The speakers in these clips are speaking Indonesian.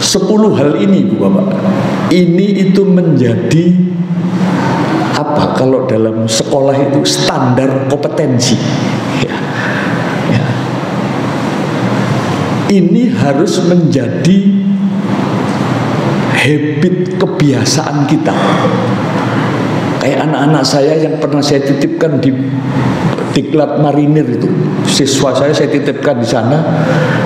10 hal ini Bu Bapak, ini itu menjadi apa kalau dalam sekolah itu standar kompetensi ya. Ya. Ini harus menjadi habit kebiasaan kita. Kayak anak-anak saya yang pernah saya titipkan di Diklat Marinir itu, siswa saya titipkan di sana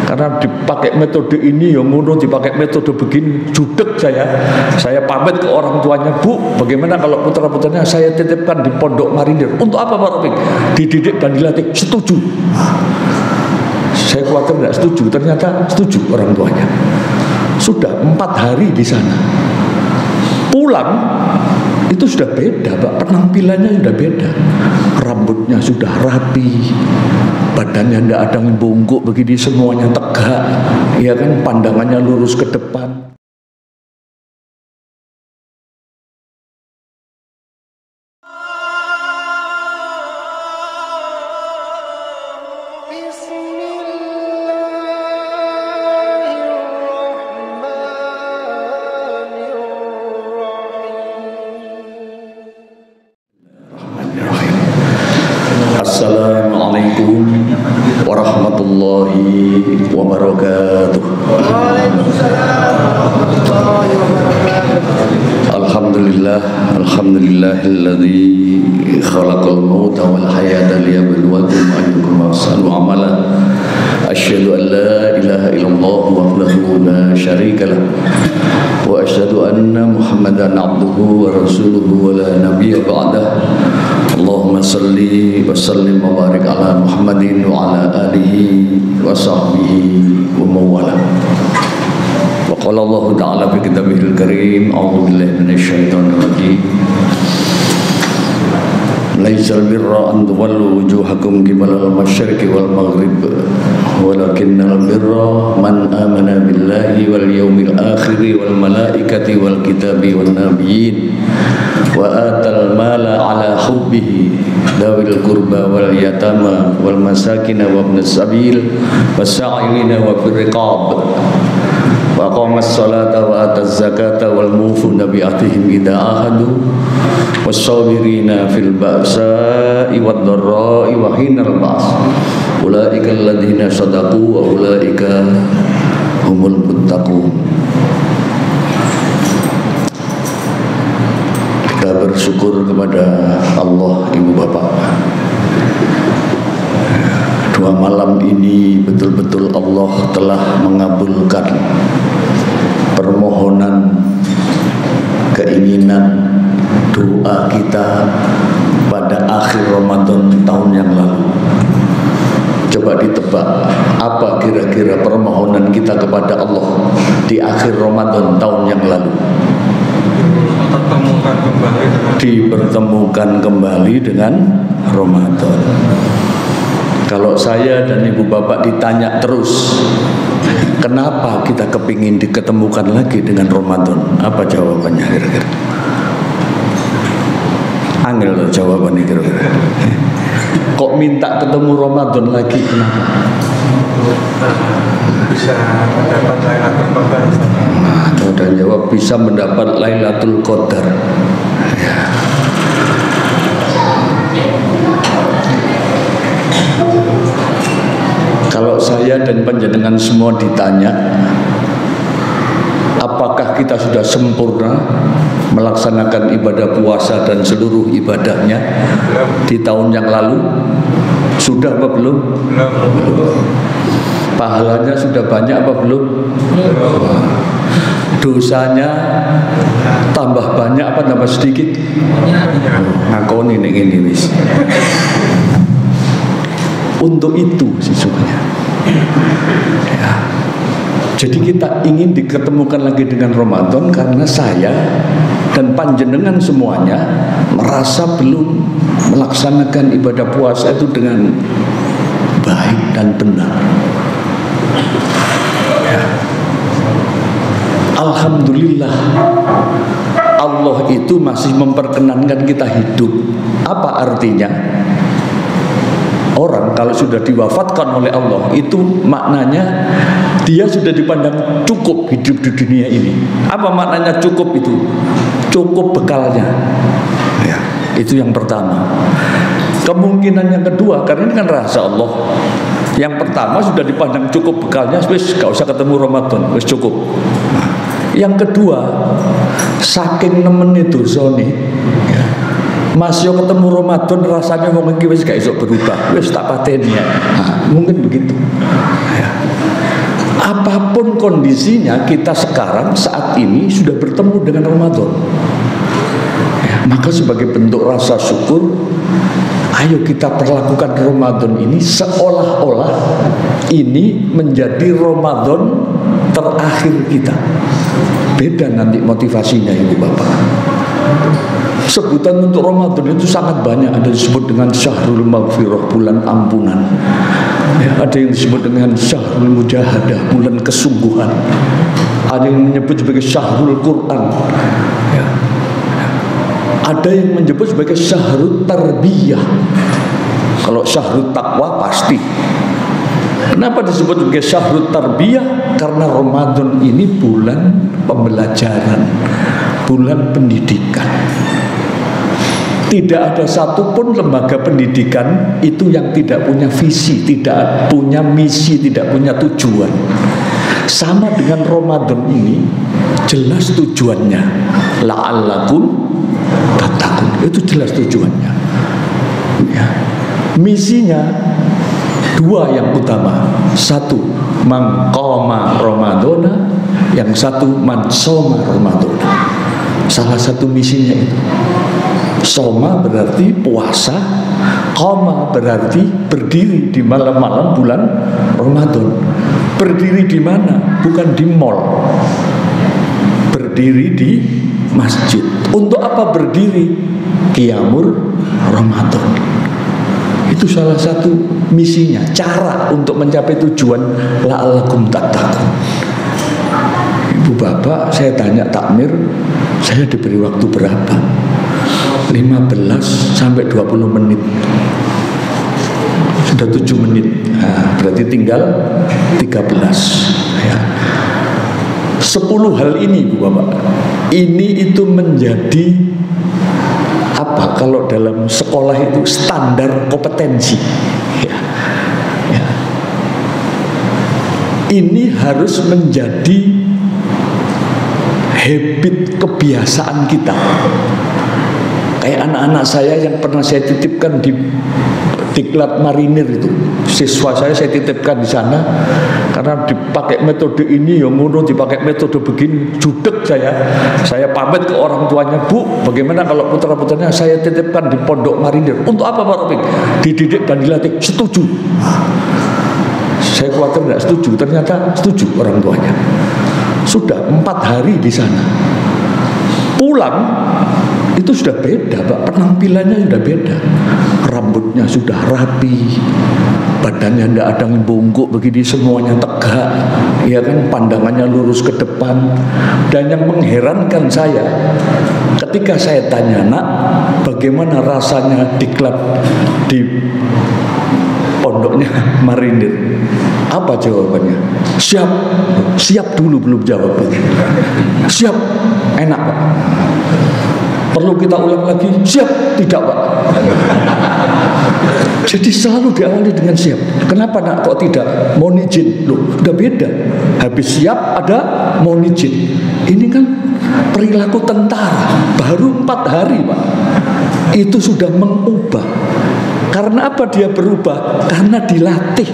karena dipakai metode ini yang ngono, dipakai metode begini, judek saya pamit ke orang tuanya, Bu, bagaimana kalau putra-putranya saya titipkan di Pondok Marinir? Untuk apa Pak Rafiq? Dididik dan dilatih. Setuju. Saya khawatir tidak setuju, ternyata setuju orang tuanya. Sudah 4 hari di sana. Pulang itu sudah beda Pak, penampilannya sudah beda. Rambutnya sudah rapi, badannya tidak ada yang bungkuk begini, semuanya tegak, ya kan, pandangannya lurus ke depan. Assalamualaikum warahmatullahi wabarakatuh. Alhamdulillah, alhamdulillahilladzi khalaqal mauta wal hayata liyabluwakum ayyukum ahsanu amala. Asyhadu an la ilaha illallah wahdahu la syarikalah wa asyhadu anna Muhammadan abduhu wa rasuluhu wa la nabiyya ba'dah. Allahumma salli wa sallim wa barik ala Muhammadin wa ala alihi wa sahbihi wa mawala. Wa qala Allah ta'ala fi kitabihil karim, a'udzu billahi minasyaitonir rajim. Laisal birra an tuwallu wujuhakum qibalal masyriqi wal maghrib walakinnal birra man amana billahi wal yawmil akhir wal malaikati wal kitabi wan nabiyyin wa atal mala ala hubbihi dawil qurba wal yatama wal masakin wa ibnas sabil wasa'ilina wa fir riqab wa aqamas salata wa ataz zakata wal mufuna bi ahdihim idza ahadu was-sabirina fil ba'sa'i wad dharra'i wa hinal ba's ulaika alladziina shadaqu wa ulaika humul muttaqun. Kita bersyukur kepada Allah, Ibu Bapak. 2 malam ini betul-betul Allah telah mengabulkan permohonan, keinginan, doa kita pada akhir Ramadan tahun yang lalu. Coba ditebak, apa kira-kira permohonan kita kepada Allah di akhir Ramadan tahun yang lalu? Dipertemukan kembali dengan Ramadan. Kalau saya dan Ibu Bapak ditanya terus, kenapa kita kepingin diketemukan lagi dengan Ramadan? Apa jawabannya kira-kira? Angel loh jawabannya kira-kira. Kok minta ketemu Ramadan lagi, kenapa? Bisa mendapat Lailatul Qadar. Nah, udah jawab bisa mendapat Lailatul Qadar. Ya. Kalau saya dan panjenengan semua ditanya, apakah kita sudah sempurna melaksanakan ibadah puasa dan seluruh ibadahnya di tahun yang lalu? Sudah apa belum? Belum. Pahalanya sudah banyak apa belum? Dosanya tambah banyak apa tambah sedikit? Ngakoni nek ngene wis. Untuk itu sesungguhnya. Ya. Jadi kita ingin diketemukan lagi dengan Ramadan karena saya dan panjenengan semuanya merasa belum melaksanakan ibadah puasa itu dengan baik dan benar. Ya. Alhamdulillah Allah itu masih memperkenankan kita hidup. Apa artinya? orang kalau sudah diwafatkan oleh Allah, itu maknanya dia sudah dipandang cukup hidup di dunia ini. Apa maknanya cukup itu? Cukup bekalnya. Ya, itu yang pertama. Kemungkinan yang kedua, karena ini kan rahasia Allah. Yang pertama sudah dipandang cukup bekalnya, wis gak usah ketemu Ramadan, wis cukup. Yang kedua, saking nemen itu Sony, ya, masih ketemu Ramadan rasanya mungkin wis gak iso berubah, wis tak pateni ya. Mungkin begitu. Ya. Apapun kondisinya, kita sekarang saat ini sudah bertemu dengan Ramadan. Ya, maka sebagai bentuk rasa syukur, ayo kita perlakukan Ramadan ini seolah-olah ini menjadi Ramadan terakhir kita. Beda nanti motivasinya Ibu Bapak. Sebutan untuk Ramadan itu sangat banyak. Ada disebut dengan Syahrul Maghfirah, bulan ampunan. Ya, ada yang disebut dengan Syahrul Mujahadah, bulan kesungguhan. Ada yang menyebut sebagai Syahrul Quran. Ya. Ada yang menyebut sebagai Syahrul Tarbiyah. Kalau Syahrul Taqwa pasti. Kenapa disebut sebagai Syahrul Tarbiyah? Karena Ramadan ini bulan pembelajaran, bulan pendidikan. Tidak ada satupun lembaga pendidikan itu yang tidak punya visi, tidak punya misi, tidak punya tujuan. Sama dengan Ramadan ini, jelas tujuannya. La'allakum tattaqun, itu jelas tujuannya. Ya. Misinya dua yang utama. Satu, man qama Ramadana. Yang satu, man shoma Ramadana. Salah satu misinya itu. Shoma berarti puasa, qama berarti berdiri di malam-malam bulan Ramadan. Berdiri di mana? Bukan di mall. Berdiri di masjid. Untuk apa berdiri? Qiyamul Ramadan. Itu salah satu misinya, cara untuk mencapai tujuan la'allakum tattaqun. Ibu Bapak, saya tanya takmir, saya diberi waktu berapa? 15 sampai 20 menit. Sudah 7 menit. Nah, berarti tinggal 13 ya. 10 hal ini Ibu Bapak, ini itu menjadi apa kalau dalam sekolah itu standar kompetensi ya. Ya. Ini harus menjadi habit, kebiasaan kita. Kayak anak-anak saya yang pernah saya titipkan di Diklat Marinir itu, siswa saya titipkan di sana karena dipakai metode ini ya ngono, dipakai metode begini, judek saya pamit ke orang tuanya, Bu, bagaimana kalau putra-putranya saya titipkan di Pondok Marinir? Untuk apa Pak Rafiq? Dididik dan dilatih. Setuju. Saya khawatir tidak setuju, ternyata setuju orang tuanya. Sudah 4 hari di sana. Pulang itu sudah beda Pak, penampilannya sudah beda. Rambutnya sudah rapi, badannya tidak ada yang bungkuk begini, semuanya tegak, ya kan, pandangannya lurus ke depan. Dan yang mengherankan saya, ketika saya tanya, Nak, bagaimana rasanya diklat di pondoknya Marinir? Apa jawabannya? Siap dulu, belum jawab. Siap, enak Pak. Perlu kita ulang lagi? Siap, tidak Pak. Jadi selalu diawali dengan siap. Kenapa Nak kok tidak? Mohon izin. Loh, udah beda. Habis siap ada mohon izin. Ini kan perilaku tentara. Baru 4 hari Pak, itu sudah mengubah. Karena apa dia berubah? Karena dilatih,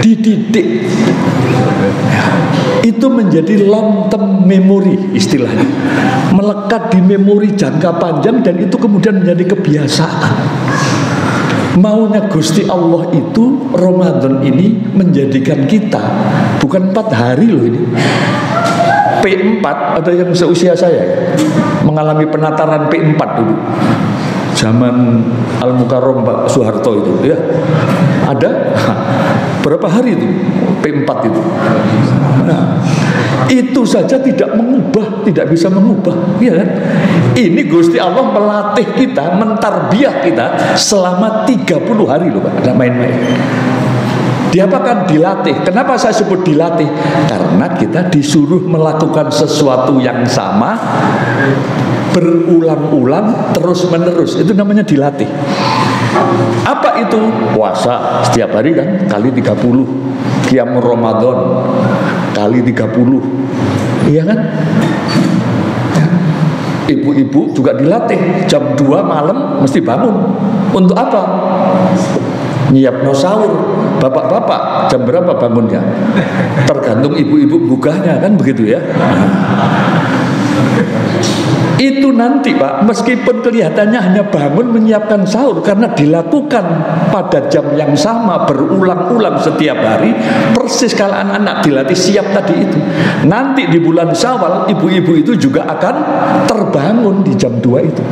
dididik ya. Itu menjadi long term memory istilahnya, melekat di memori jangka panjang, dan itu kemudian menjadi kebiasaan. Maunya Gusti Allah itu Ramadan ini menjadikan kita bukan 4 hari loh ini. P4, ada yang seusia saya mengalami penataran P4 dulu. Zaman Al-Mukarram Pak Soeharto itu ya. Ada Berapa hari itu? P4 itu. Nah, itu saja tidak bisa mengubah, ya kan? Ini Gusti Allah melatih kita, mentarbiyah kita selama 30 hari loh Pak, tidak main-main. Diapakan? Dilatih. Kenapa saya sebut dilatih? Karena kita disuruh melakukan sesuatu yang sama berulang-ulang terus-menerus. Itu namanya dilatih. Apa itu? Puasa setiap hari kan, kali 30. Qiyamul Ramadan kali 30. Iya kan? Ibu-ibu juga dilatih, jam 2 malam mesti bangun. Untuk apa? Nyiapno sahur. Bapak-bapak jam berapa bangunnya? Tergantung ibu-ibu bugahnya kan, begitu ya. Itu nanti Pak, meskipun kelihatannya hanya bangun menyiapkan sahur, karena dilakukan pada jam yang sama berulang-ulang setiap hari, persis kalau anak-anak dilatih siap tadi itu. Nanti di bulan Syawal ibu-ibu itu juga akan terbangun di jam 2 itu.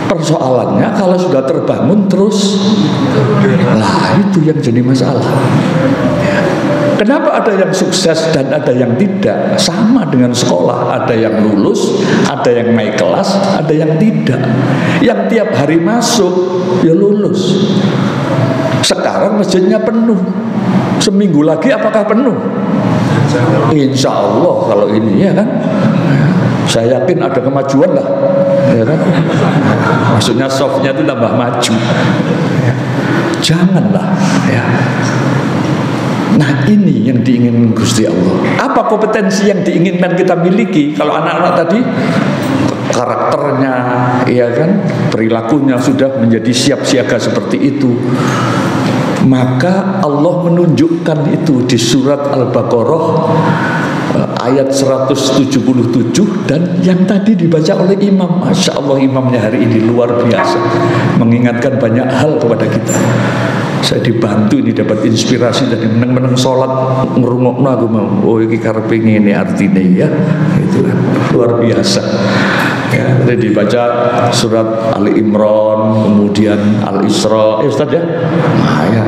Persoalannya kalau sudah terbangun terus, lah itu yang jadi masalah. Kenapa ada yang sukses dan ada yang tidak? Sama dengan sekolah, ada yang lulus, ada yang naik kelas, ada yang tidak. Yang tiap hari masuk, ya lulus. Sekarang masjidnya penuh. Seminggu lagi apakah penuh? Insya Allah kalau ini, ya kan? Saya yakin ada kemajuan lah, ya kan? Maksudnya softnya itu tambah maju. Janganlah, ya. Nah ini yang diinginkan Gusti Allah. Apa kompetensi yang diinginkan kita miliki? Kalau anak-anak tadi karakternya, ya kan, perilakunya sudah menjadi siap siaga seperti itu, maka Allah menunjukkan itu di surat Al-Baqarah ayat 177 dan yang tadi dibaca oleh imam. Masya Allah, imamnya hari ini luar biasa, mengingatkan banyak hal kepada kita. Saya dibantu ini, dapat inspirasi dari meneng-meneng sholat ngerungokno aku mau. Oh iki karepe ngene artine ya. Itu kan luar biasa. Ya, jadi dibaca surat Ali Imran, kemudian Al-Isra. Ustaz ya? Nah, ya.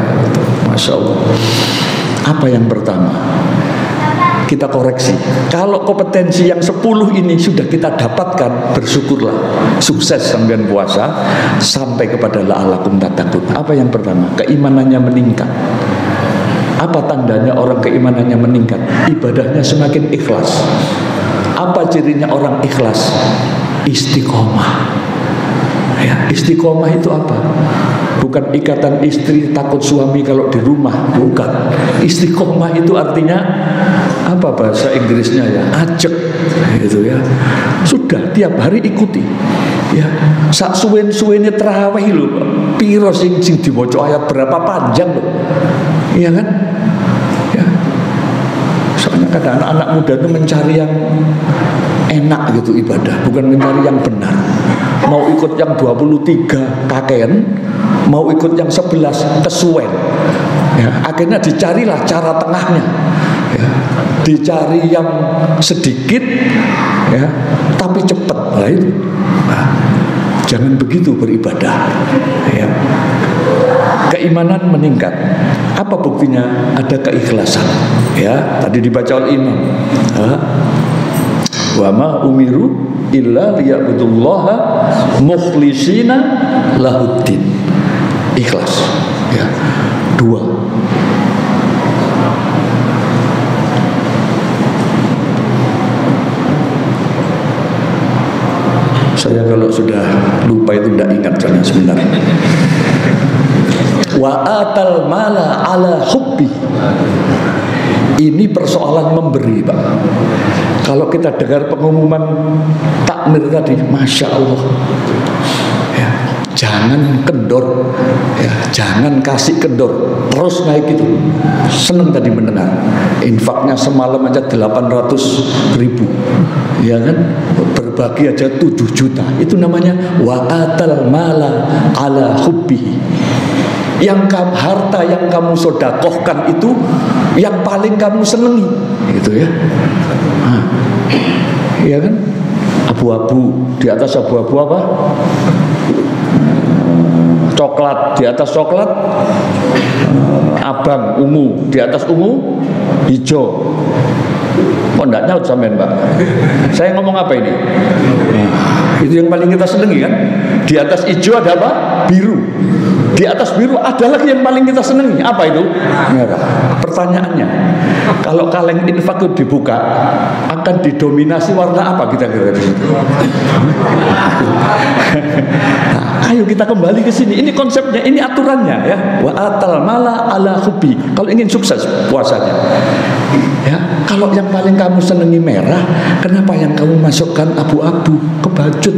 Masya Allah. Apa yang pertama? Kita koreksi. Kalau kompetensi yang 10 ini sudah kita dapatkan, bersyukurlah. Sukses sampean puasa sampai kepada la'alakum tattaqun. Apa yang pertama? Keimanannya meningkat. Apa tandanya orang keimanannya meningkat? Ibadahnya semakin ikhlas. Apa cirinya orang ikhlas? Istiqomah. Ya, istiqomah itu apa? Bukan ikatan istri takut suami kalau di rumah, bukan. Istiqomah itu artinya apa bahasa Inggrisnya ya? Ajek, gitu ya. Sudah tiap hari ikuti. Ya, sak suwen-suwene tarawih lho, piro sing diwaca ayat berapa panjang lho. Iya kan? Ya. Soalnya kadang anak-anak muda itu mencari yang enak gitu ibadah, bukan mencari yang benar. Mau ikut yang 23 kakean, mau ikut yang 11 kesuwen. Ya, akhirnya dicarilah cara tengahnya. Ya, dicari yang sedikit, ya, tapi cepat. Nah, itu. Nah, jangan begitu beribadah. Ya. Keimanan meningkat. Apa buktinya? Ada keikhlasan. Ya, tadi dibaca oleh imam. Wa ma umiru illa liya'budullaha mukhlishina lahuddin. Ikhlas. Ya. 2. Saya kalau sudah lupa itu tidak ingat karena sebentar. Wa atal mala ala hubbi. Ini persoalan memberi, Pak. Kalau kita dengar pengumuman takmir tadi, Masya Allah, ya, jangan kendor, ya, jangan kasih kendor, terus naik itu. Senang tadi mendengar. Infaknya semalam aja 800.000, ya kan? Berbagi aja 7 juta. Itu namanya wa atal mala ala hubbihi. Yang harta yang kamu sodakohkan itu yang paling kamu senangi, gitu ya. Nah, ya kan? Abu-abu, di atas abu-abu apa? coklat, di atas coklat abang, ungu, di atas ungu hijau. Kok enggak nyaut sampean, Mbak? Saya ngomong apa ini? Itu yang paling kita senangi kan? Di atas hijau ada apa? Biru. Di atas biru ada lagi yang paling kita senangi. Apa itu? Pertanyaannya, kalau kaleng infak itu dibuka, akan didominasi warna apa kita kira-kira? Nah, ayo kita kembali ke sini. Ini konsepnya, ini aturannya ya. Wa atal mala ala hubbi. Kalau ingin sukses puasanya. Ya, kalau yang paling kamu senangi merah, kenapa yang kamu masukkan abu-abu, kebacut?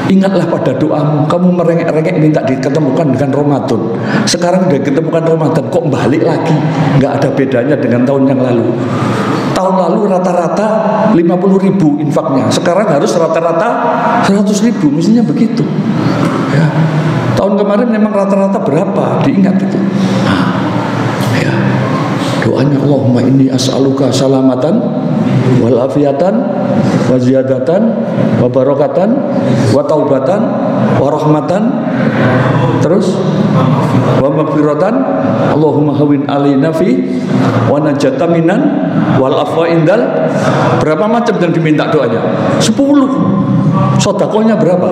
Ingatlah pada doamu. Kamu merengek-rengek minta diketemukan dengan Ramadan. Sekarang udah ketemukan Ramadan, kok balik lagi? Nggak ada bedanya dengan tahun yang lalu. Tahun lalu rata-rata 50.000 infaknya. Sekarang harus rata-rata 100.000. Mestinya begitu ya. Tahun kemarin memang rata-rata berapa? Diingat itu. Ya. Doanya, Allahumma inni as'aluka salamatan wal afiatan wa ziyadatan wa barakatan wa taubatan wa rahmatan, terus wa maghfiratan, Allahumma hawin alaina fi wa najata minan wal afwa indal. Berapa macam yang diminta doanya? 10. Sedekahnya berapa?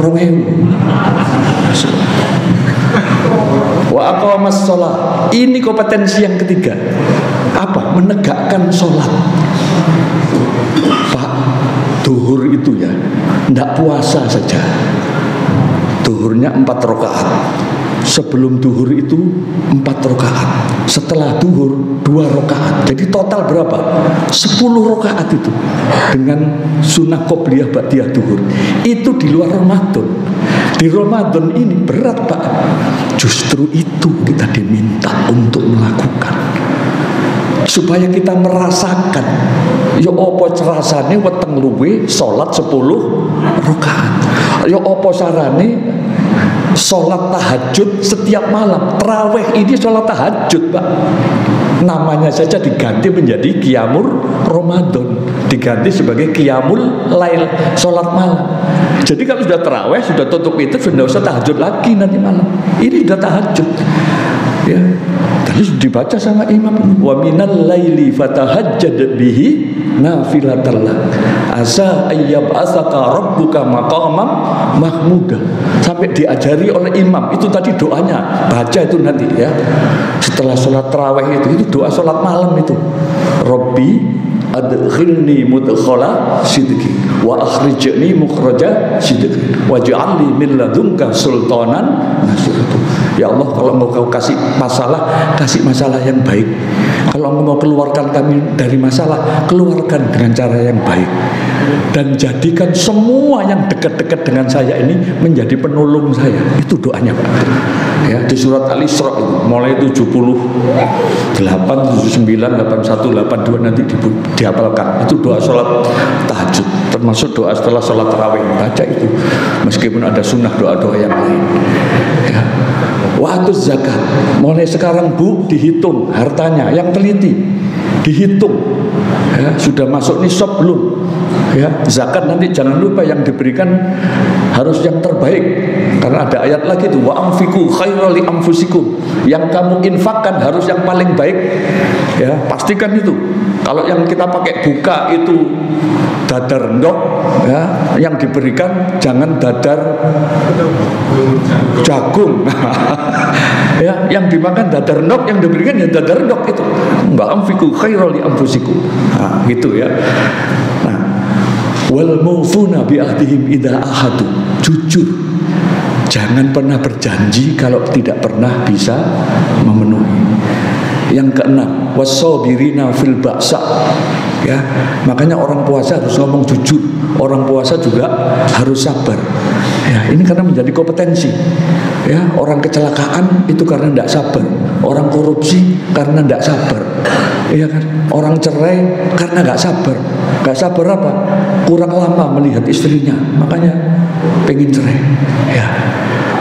2.000. Wa aqamas shalah. Ini kompetensi yang ketiga. Apa? Menegakkan sholat. Pak, duhur itu ya, ndak puasa saja. Duhurnya 4 rakaat. Sebelum duhur itu 4 rakaat. Setelah duhur 2 rakaat. Jadi total berapa? 10 rakaat itu. Dengan sunnah qobliyah ba'diyah duhur. Itu di luar Ramadan. Di Ramadan ini berat, Pak. Justru itu kita diminta untuk melakukan, supaya kita merasakan ya apa rasane weteng luwe salat 10 rakaat. Ya apa sarane salat tahajud setiap malam. Tarawih ini salat tahajud, Pak. Namanya saja diganti menjadi qiyamul Ramadan, diganti sebagai qiyamul lail, salat malam. Jadi kalau sudah tarawih, sudah tutup itu, sudah usah tahajud lagi nanti malam. Ini sudah tahajud. Ya. Tadi sudah dibaca sama imam, wa minal laili fatahajjad bihi nafilatan lak asa ayyab'atsaka rabbuka maqaman mahmuda. Sampai diajari oleh imam. Itu tadi doanya. Baca itu nanti ya. Setelah sholat tarawih itu doa sholat malam itu. Rabbi adkhilni mudkhala sidqi wa akhrijni mukhraja sidqi waj'alni min ladunka sultanan nasira. Ya Allah, kalau mau kau kasih masalah yang baik. Kalau mau keluarkan kami dari masalah, keluarkan dengan cara yang baik. Dan jadikan semua yang dekat-dekat dengan saya ini menjadi penolong saya. Itu doanya, Pak. Ya, di surat Al-Isra itu mulai 78, 79, 81, 82 nanti dihafalkan. Itu doa sholat tahajud, termasuk doa setelah sholat tarawih. Baca itu, meskipun ada sunnah doa-doa yang lain. Ya. Waktu zakat, mulai sekarang Bu dihitung hartanya, yang teliti dihitung. Ya, sudah masuk nisab belum? Ya, zakat nanti jangan lupa yang diberikan harus yang terbaik, karena ada ayat lagi itu wa anfiqu khairal li anfusikum. Yang kamu infakkan harus yang paling baik. Ya, pastikan itu. Kalau yang kita pakai buka itu dadar ndok, ya, yang diberikan jangan dadar jagung. Ya, yang dimakan dadar ndok, yang diberikan ya dadar ndok itu. Wa anfiqu khairal li anfusikum. Nah, gitu ya. Nah, wal mufuna bi ahdihim idza ahadu. Jujur, jangan pernah berjanji kalau tidak pernah bisa memenuhi. Yang keenam, wasabirina fil ba'sa. Ya, makanya orang puasa harus ngomong jujur. Orang puasa juga harus sabar. Ya, ini karena menjadi kompetensi. Ya, orang kecelakaan itu karena tidak sabar. Orang korupsi karena tidak sabar. Iya kan? Orang cerai karena nggak sabar. Nggak sabar apa? Kurang lama melihat istrinya, makanya pengen cerai. Ya,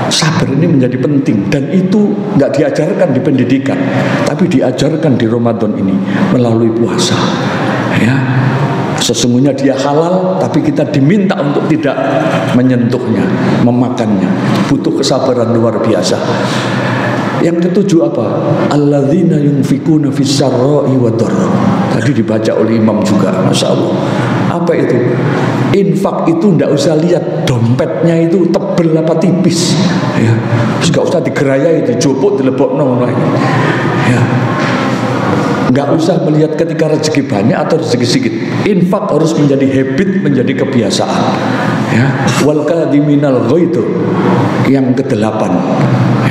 sabar ini menjadi penting, dan itu nggak diajarkan di pendidikan, tapi diajarkan di Ramadan ini melalui puasa. Ya, Sesungguhnya dia halal, tapi kita diminta untuk tidak menyentuhnya, memakannya. Butuh kesabaran luar biasa. Yang ketujuh apa? Alladzina yunfikuna fis sarra'i wad dharra. Tadi dibaca oleh imam juga, Masya Allah. Apa itu? Infak itu tidak usah lihat dompetnya itu tebel apa tipis, ya. Nggak usah digerayai, dijupuk, dilebokno, ya. Nggak usah melihat ketika rezeki banyak atau rezeki sedikit. Infak harus menjadi habit, menjadi kebiasaan, ya. Wal kadhiminal ghaidh, yang ke-8,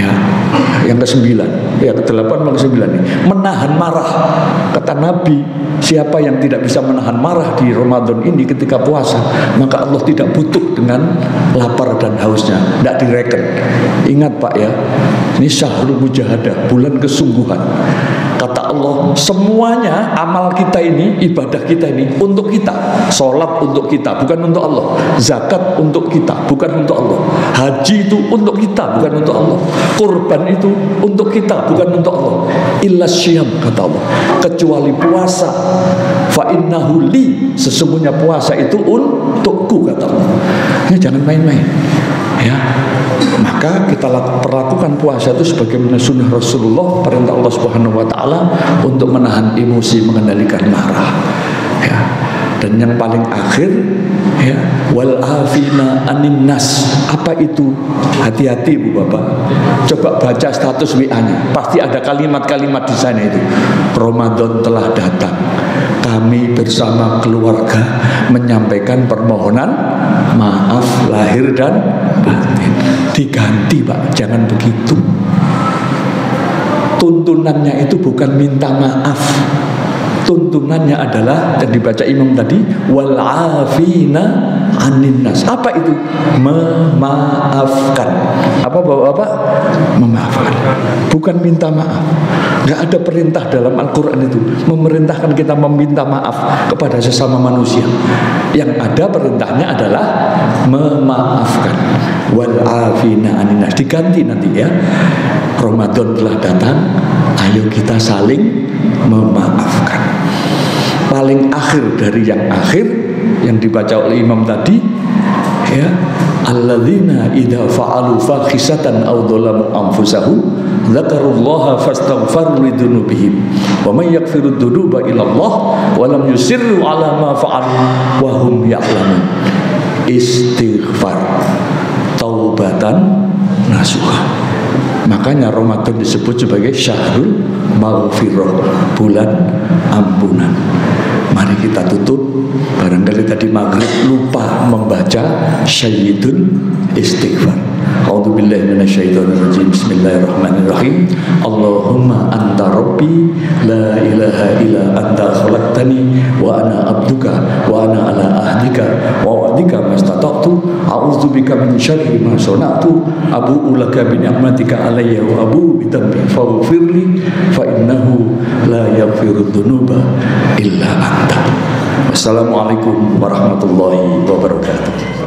ya. Yang ke-9, ya ke-8 atau ke-9 nih. Menahan marah. Kata Nabi, siapa yang tidak bisa menahan marah di Ramadan ini ketika puasa, maka Allah tidak butuh dengan lapar dan hausnya. Tidak direken. Ingat Pak ya, ini syahrul mujahadah, bulan kesungguhan. Kata Allah, semuanya amal kita ini, ibadah kita ini untuk kita. Sholat untuk kita, bukan untuk Allah. Zakat untuk kita, bukan untuk Allah. Haji itu untuk kita, bukan untuk Allah. Kurban itu untuk kita, bukan untuk Allah. Illa syiyam, kata Allah, kecuali puasa. Fa innahu li, sesungguhnya puasa itu untukku, kata Allah. Ini jangan main-main, ya. Maka kita perlakukan puasa itu sebagaimana sunnah Rasulullah, perintah Allah Subhanahu wa taala untuk menahan emosi, mengendalikan marah, ya. Dan yang paling akhir, ya, wal afina anin nas. Apa itu? Hati-hati Bu Bapak. Coba baca status WA-nya. Pasti ada kalimat-kalimat di sana itu. Ramadan telah datang. Kami bersama keluarga menyampaikan permohonan maaf lahir dan batin. Diganti Pak, jangan begitu. Tuntunannya itu bukan minta maaf. Tuntunannya adalah yang dibaca imam tadi, wal afina anin nas. Apa itu? Memaafkan. Apa Bapak-bapak? Memaafkan. Bukan minta maaf. Gak ada perintah dalam Al-Quran itu memerintahkan kita meminta maaf kepada sesama manusia. Yang ada perintahnya adalah memaafkan. Wal afina anin nas. Diganti nanti ya. Ramadan telah datang, ayo kita saling memaafkan. Paling akhir dari yang akhir yang dibaca oleh imam tadi, ya, alladzina idza fa'alu fakhisatan aw dzalamu anfusahum dzakarullaha fastaghfaru lidzunubihim wa may yaghfiru dzunuba illa Allah wa lam yusirru ala ma fa'alu wa hum ya'lamun. Istighfar, taubatan nasuha. Makanya Ramadan disebut sebagai syahrul maghfirah, bulan ampunan. Mari kita tutup. Barangkali tadi maghrib lupa membaca Sayyidul Istighfar. A'udzubillahi minasyaitonirrajim. Bismillahirrahmanirrahim. Allahumma anta rabbi la ilaha illa anta khalaqtani wa ana abduka wa ana ala ahdika wa wa'dika mastata'tu a'udzubika min syarri ma sana'tu abu'u laka bi ni'matika alayya wa abu'u bi dhanbi faghfirli fa innahu la yaghfiru dzunuba illa anta. Wassalamualaikum warahmatullahi wabarakatuh.